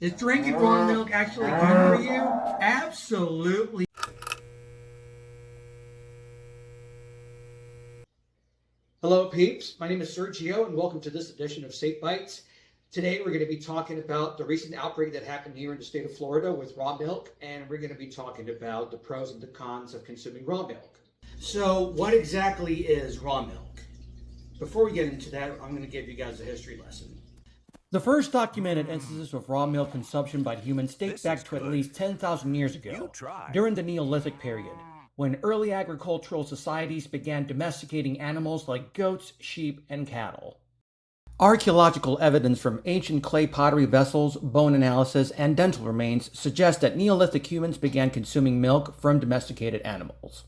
Is drinking raw milk actually good for you? Absolutely. Hello peeps, my name is Sergio and welcome to this edition of Safe Bites. Today we're going to be talking about the recent outbreak that happened here in the state of Florida with raw milk, and we're going to be talking about the pros and the cons of consuming raw milk. So what exactly is raw milk? Before we get into that, I'm going to give you guys a history lesson. The first documented instances of raw milk consumption by humans date back to at least 10,000 years ago, during the Neolithic period, when early agricultural societies began domesticating animals like goats, sheep, and cattle. Archaeological evidence from ancient clay pottery vessels, bone analysis, and dental remains suggest that Neolithic humans began consuming milk from domesticated animals.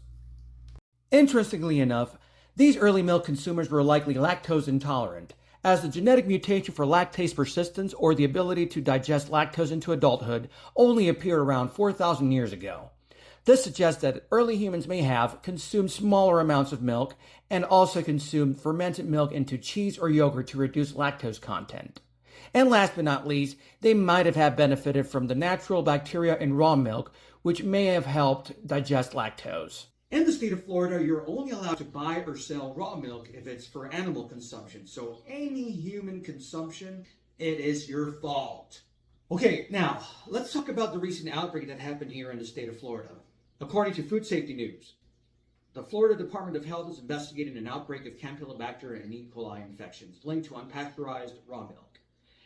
Interestingly enough, these early milk consumers were likely lactose intolerant, as the genetic mutation for lactase persistence, or the ability to digest lactose into adulthood, only appeared around 4,000 years ago. This suggests that early humans may have consumed smaller amounts of milk and also consumed fermented milk into cheese or yogurt to reduce lactose content. And last but not least, they might have benefited from the natural bacteria in raw milk, which may have helped digest lactose. In the state of Florida, you're only allowed to buy or sell raw milk if it's for animal consumption. So any human consumption, it is your fault. Okay, now let's talk about the recent outbreak that happened here in the state of Florida. According to Food Safety News, the Florida Department of Health is investigating an outbreak of Campylobacter and E. coli infections linked to unpasteurized raw milk.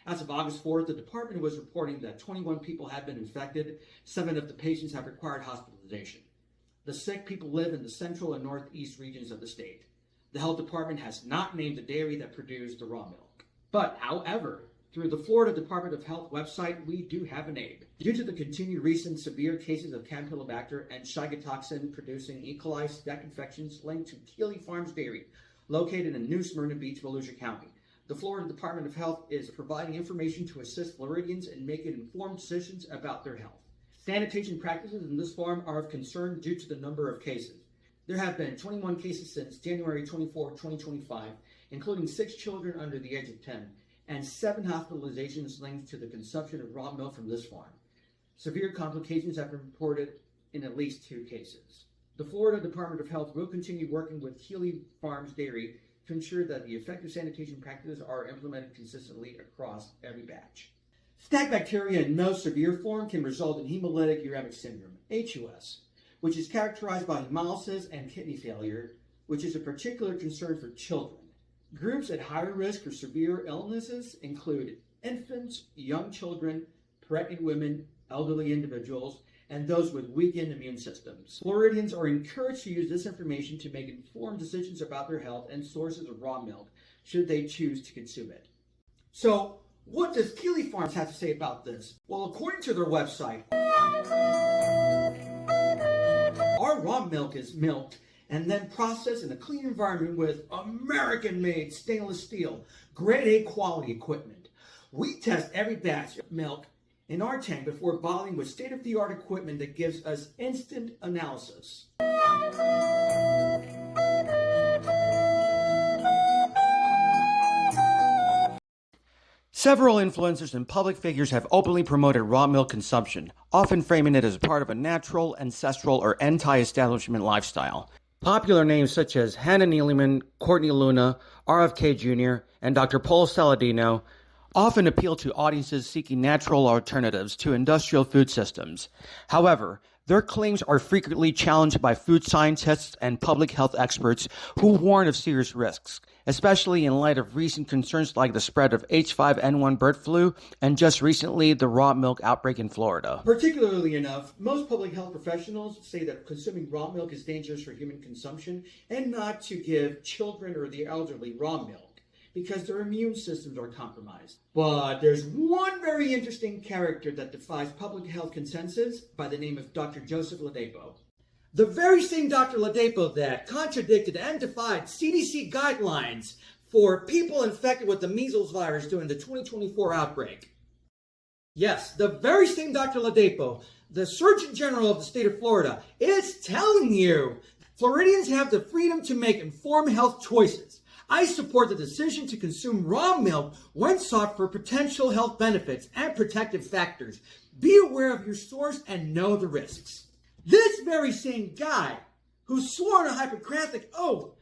As of August 4th, the department was reporting that 21 people have been infected. 7 of the patients have required hospitalization. The sick people live in the central and northeast regions of the state. The health department has not named the dairy that produced the raw milk. But, however, through the Florida Department of Health website, we do have a name. Due to the continued recent severe cases of Campylobacter and Shigella producing E. coli staph infections linked to Coli Farms Dairy, located in New Smyrna Beach, Volusia County, the Florida Department of Health is providing information to assist Floridians in making informed decisions about their health. Sanitation practices in this farm are of concern due to the number of cases. There have been 21 cases since January 24, 2025, including 6 children under the age of 10, and 7 hospitalizations linked to the consumption of raw milk from this farm. Severe complications have been reported in at least 2 cases. The Florida Department of Health will continue working with Coli Farms Dairy to ensure that the effective sanitation practices are implemented consistently across every batch. Staph bacteria in most severe form can result in hemolytic uremic syndrome, HUS, which is characterized by hemolysis and kidney failure, which is a particular concern for children. Groups at higher risk for severe illnesses include infants, young children, pregnant women, elderly individuals, and those with weakened immune systems. Floridians are encouraged to use this information to make informed decisions about their health and sources of raw milk, should they choose to consume it. So, what does Coli Farms have to say about this? Well, according to their website, our raw milk is milked and then processed in a clean environment with American-made stainless steel, grade A quality equipment. We test every batch of milk in our tank before bottling with state-of-the-art equipment that gives us instant analysis. Several influencers and public figures have openly promoted raw milk consumption, often framing it as part of a natural, ancestral, or anti-establishment lifestyle. Popular names such as Hannah Neeleman, Courtney Luna, RFK Jr., and Dr. Paul Saladino often appeal to audiences seeking natural alternatives to industrial food systems. However, their claims are frequently challenged by food scientists and public health experts who warn of serious risks, especially in light of recent concerns like the spread of H5N1 bird flu and just recently the raw milk outbreak in Florida. Particularly enough, most public health professionals say that consuming raw milk is dangerous for human consumption and not to give children or the elderly raw milk, because their immune systems are compromised. But there's one very interesting character that defies public health consensus by the name of Dr. Joseph Ladapo. The very same Dr. Ladapo that contradicted and defied CDC guidelines for people infected with the measles virus during the 2024 outbreak. Yes, the very same Dr. Ladapo, the Surgeon General of the state of Florida, is telling you Floridians have the freedom to make informed health choices. I support the decision to consume raw milk when sought for potential health benefits and protective factors. Be aware of your source and know the risks. This very same guy who swore on a Hippocratic oath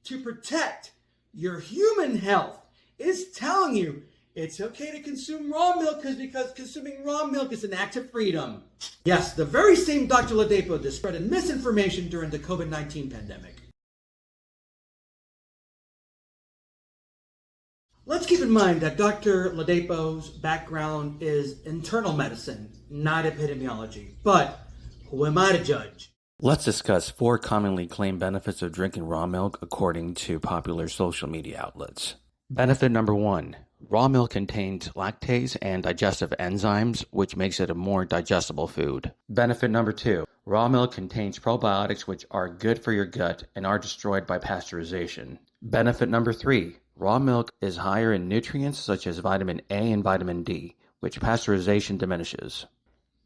to protect your human health is telling you it's okay to consume raw milk because consuming raw milk is an act of freedom. Yes, the very same Dr. Ladapo that spread misinformation during the COVID-19 pandemic. Let's keep in mind that Dr. Ladapo's background is internal medicine, not epidemiology. But who am I to judge? Let's discuss 4 commonly claimed benefits of drinking raw milk according to popular social media outlets. Benefit number 1. Raw milk contains lactase and digestive enzymes, which makes it a more digestible food. Benefit number 2. Raw milk contains probiotics, which are good for your gut and are destroyed by pasteurization. Benefit number 3. Raw milk is higher in nutrients such as vitamin A and vitamin D, which pasteurization diminishes.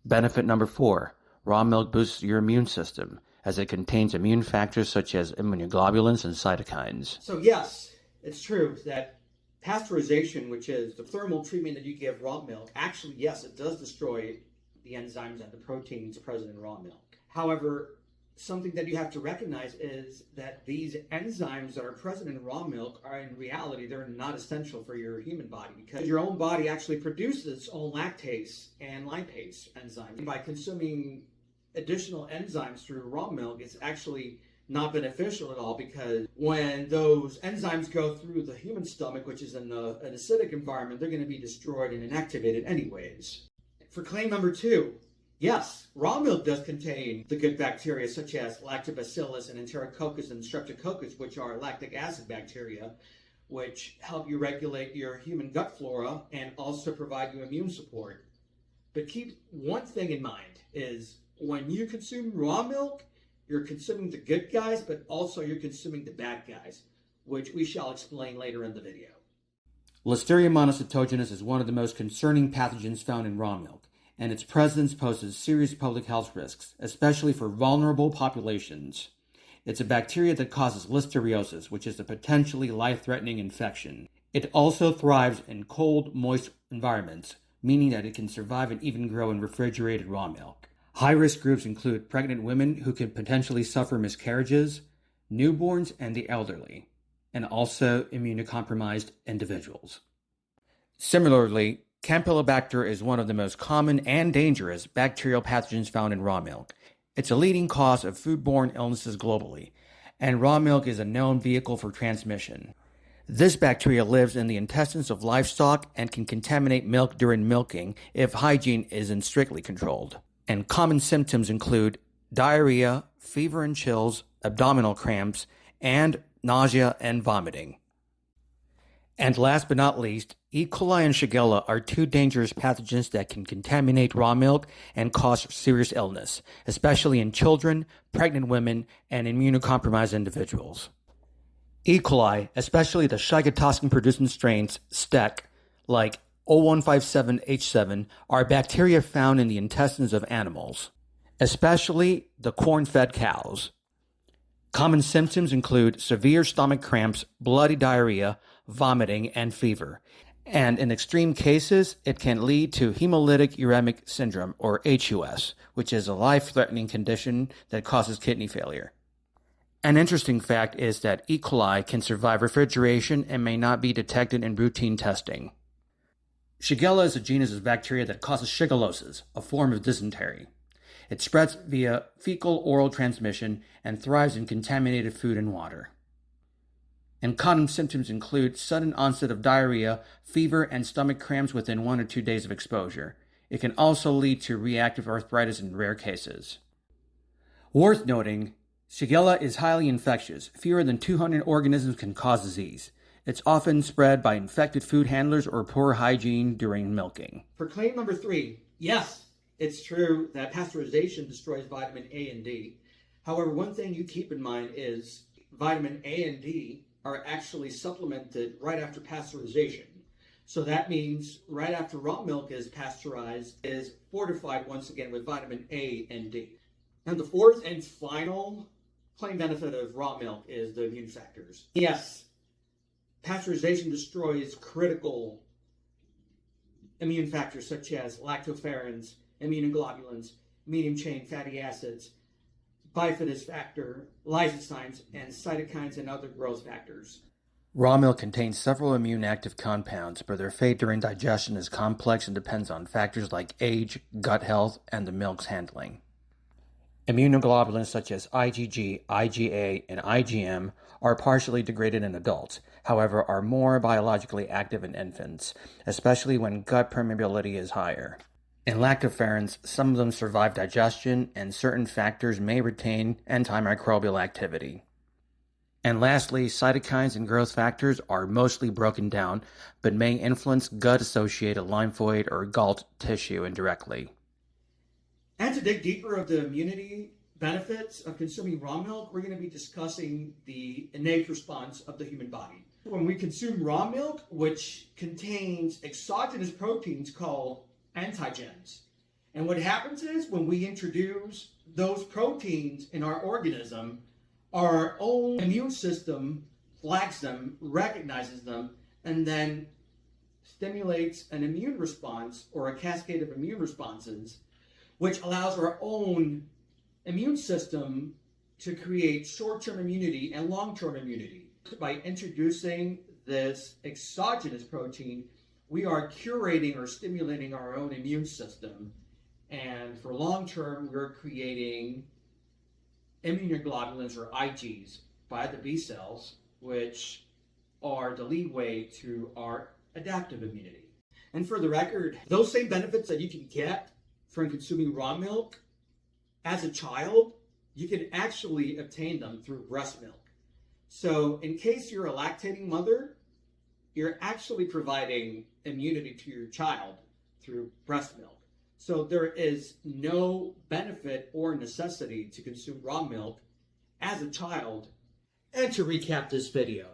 Benefit number 4. Raw milk boosts your immune system, as it contains immune factors such as immunoglobulins and cytokines. So yes, it's true that pasteurization, which is the thermal treatment that you give raw milk, actually, yes, it does destroy the enzymes and the proteins present in raw milk. However, something that you have to recognize is that these enzymes that are present in raw milk are in reality, they're not essential for your human body because your own body actually produces its own lactase and lipase enzymes. By consuming additional enzymes through raw milk, it's actually not beneficial at all because when those enzymes go through the human stomach, which is in an acidic environment, they're going to be destroyed and inactivated anyways. For claim number 2, yes, raw milk does contain the good bacteria such as lactobacillus and enterococcus and streptococcus, which are lactic acid bacteria, which help you regulate your human gut flora and also provide you immune support. But keep one thing in mind is when you consume raw milk, you're consuming the good guys, but also you're consuming the bad guys, which we shall explain later in the video. Listeria monocytogenes is one of the most concerning pathogens found in raw milk, and its presence poses serious public health risks, especially for vulnerable populations. It's a bacteria that causes listeriosis, which is a potentially life-threatening infection. It also thrives in cold, moist environments, meaning that it can survive and even grow in refrigerated raw milk. High-risk groups include pregnant women who can potentially suffer miscarriages, newborns, and the elderly, and also immunocompromised individuals. Similarly, Campylobacter is one of the most common and dangerous bacterial pathogens found in raw milk. It's a leading cause of foodborne illnesses globally, and raw milk is a known vehicle for transmission. This bacteria lives in the intestines of livestock and can contaminate milk during milking if hygiene isn't strictly controlled. And common symptoms include diarrhea, fever and chills, abdominal cramps, and nausea and vomiting. And last but not least, E. coli and Shigella are 2 dangerous pathogens that can contaminate raw milk and cause serious illness, especially in children, pregnant women, and immunocompromised individuals. E. coli, especially the Shigella-producing strains, STEC, like O157H7, are bacteria found in the intestines of animals, especially the corn-fed cows. Common symptoms include severe stomach cramps, bloody diarrhea, vomiting, and fever. And in extreme cases, it can lead to hemolytic uremic syndrome, or HUS, which is a life-threatening condition that causes kidney failure. An interesting fact is that E. coli can survive refrigeration and may not be detected in routine testing. Shigella is a genus of bacteria that causes shigellosis, a form of dysentery. It spreads via fecal-oral transmission and thrives in contaminated food and water. And common symptoms include sudden onset of diarrhea, fever, and stomach cramps within 1 or 2 days of exposure. It can also lead to reactive arthritis in rare cases. Worth noting, Shigella is highly infectious. Fewer than 200 organisms can cause disease. It's often spread by infected food handlers or poor hygiene during milking. For claim number 3, yes, it's true that pasteurization destroys vitamin A and D. However, one thing you keep in mind is vitamin A and D are actually supplemented right after pasteurization. So that means right after raw milk is pasteurized, it is fortified once again with vitamin A and D. And the 4th and final claim benefit of raw milk is the immune factors. Yes, Pasteurization destroys critical immune factors such as lactoferrins, immunoglobulins, medium-chain fatty acids, bifidus factor, lysozymes, and cytokines and other growth factors. Raw milk contains several immune active compounds, but their fate during digestion is complex and depends on factors like age, gut health, and the milk's handling. Immunoglobulins such as IgG, IgA, and IgM are partially degraded in adults, however, are more biologically active in infants, especially when gut permeability is higher. In lactoferrins, some of them survive digestion, and certain factors may retain antimicrobial activity. And lastly, cytokines and growth factors are mostly broken down, but may influence gut-associated lymphoid or gall tissue indirectly. And to dig deeper of the immunity benefits of consuming raw milk, we're going to be discussing the innate response of the human body. When we consume raw milk, which contains exogenous proteins called antigens, and what happens is when we introduce those proteins in our organism, our own immune system flags them, recognizes them, and then stimulates an immune response or a cascade of immune responses, which allows our own immune system to create short-term immunity and long-term immunity. By introducing this exogenous protein, we are curating or stimulating our own immune system. And for long-term, we're creating immunoglobulins or Igs by the B cells, which are the leadway to our adaptive immunity. And for the record, those same benefits that you can get from consuming raw milk as a child, you can actually obtain them through breast milk. So in case you're a lactating mother, you're actually providing immunity to your child through breast milk. So there is no benefit or necessity to consume raw milk as a child. And to recap this video,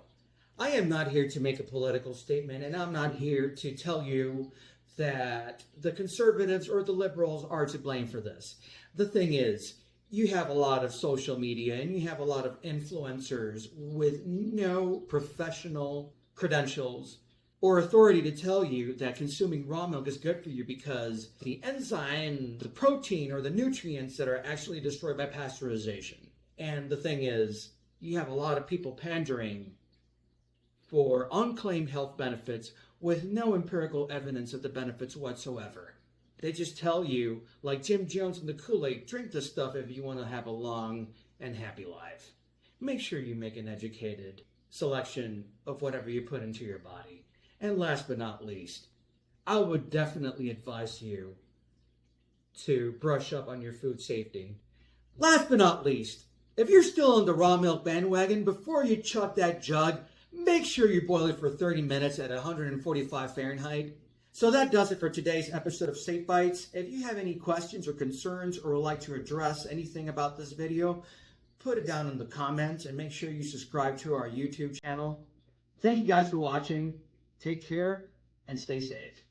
I am not here to make a political statement, and I'm not here to tell you that the conservatives or the liberals are to blame for this. The thing is, you have a lot of social media and you have a lot of influencers with no professional credentials or authority to tell you that consuming raw milk is good for you because the enzyme, the protein, or the nutrients that are actually destroyed by pasteurization. And the thing is, you have a lot of people pandering for unclaimed health benefits with no empirical evidence of the benefits whatsoever. They just tell you, like Jim Jones and the Kool-Aid, drink this stuff if you want to have a long and happy life. Make sure you make an educated selection of whatever you put into your body. And last but not least, I would definitely advise you to brush up on your food safety. Last but not least, if you're still on the raw milk bandwagon, before you chuck that jug, make sure you boil it for 30 minutes at 145 Fahrenheit. So that does it for today's episode of Safe Bites. If you have any questions or concerns or would like to address anything about this video, put it down in the comments and make sure you subscribe to our YouTube channel. Thank you guys for watching. Take care and stay safe.